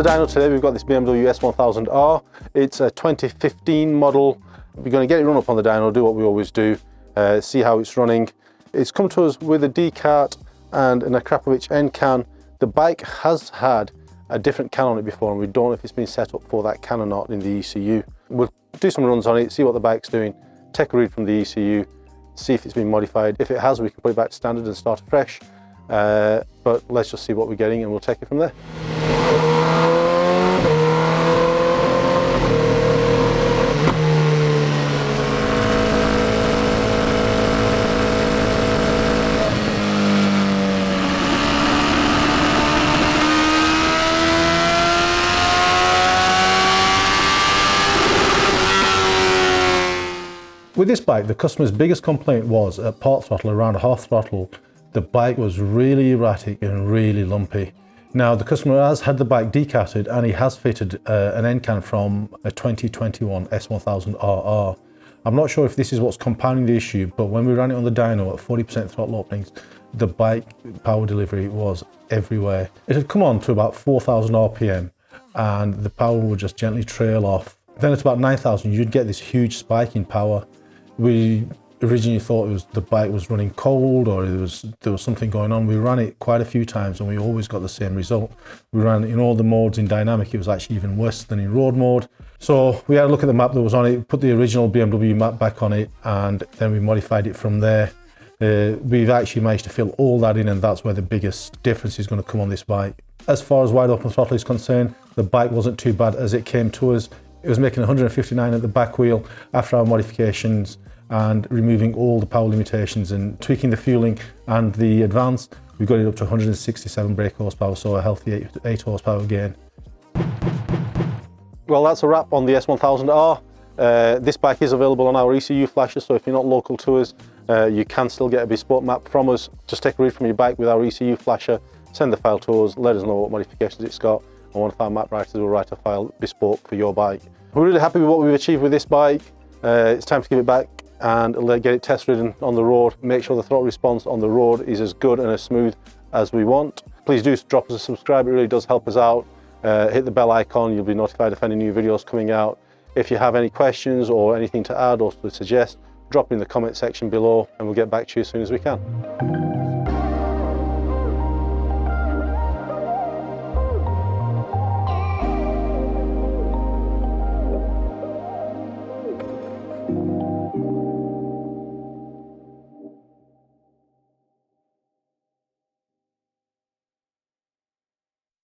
the dyno today we've got this BMW S1000R. It's a 2015 model. We're going to get it run up on the dyno, do what we always do, see how it's running. It's come to us with a D-cart and an Akrapovic end can. The bike has had a different can on it before, and we don't know if it's been set up for that can or not in the ECU. We'll do some runs on it, see what the bike's doing, take a read from the ECU, see if it's been modified. If it has, we can put it back to standard and start afresh. But let's just see what we're getting and we'll take it from there. With this bike, the customer's biggest complaint was at part throttle, around a half throttle, the bike was really erratic and really lumpy. Now, the customer has had the bike decarted and he has fitted an end can from a 2021 S1000R. I'm not sure if this is what's compounding the issue, but when we ran it on the dyno at 40% throttle openings, the bike power delivery was everywhere. It had come on to about 4,000 RPM and the power would just gently trail off. Then at about 9,000, you'd get this huge spike in power. We originally thought the bike was running cold or there was something going on. We ran it quite a few times and we always got the same result. We ran it in all the modes. In dynamic, it was actually even worse than in road mode. So we had a look at the map that was on it, put the original BMW map back on it, and then we modified it from there. We've actually managed to fill all that in, and that's where the biggest difference is going to come on this bike. As far as wide open throttle is concerned, the bike wasn't too bad as it came to us. It was making 159 at the back wheel. After our modifications and removing all the power limitations and tweaking the fueling and the advance, we got it up to 167 brake horsepower, so a healthy 8 horsepower gain. Well, that's a wrap on the S1000R. This bike is available on our ECU Flasher, so if you're not local to us, you can still get a bespoke map from us. Just take a read from your bike with our ECU Flasher, send the file to us, let us know what modifications it's got, and one of our map writers will write a file bespoke for your bike. We're really happy with what we've achieved with this bike. It's time to give it back and get it test ridden on the road. Make sure the throttle response on the road is as good and as smooth as we want. Please do drop us a subscribe, it really does help us out. Hit the bell icon, you'll be notified if any new videos coming out. If you have any questions or anything to add or to suggest, drop in the comment section below and we'll get back to you as soon as we can.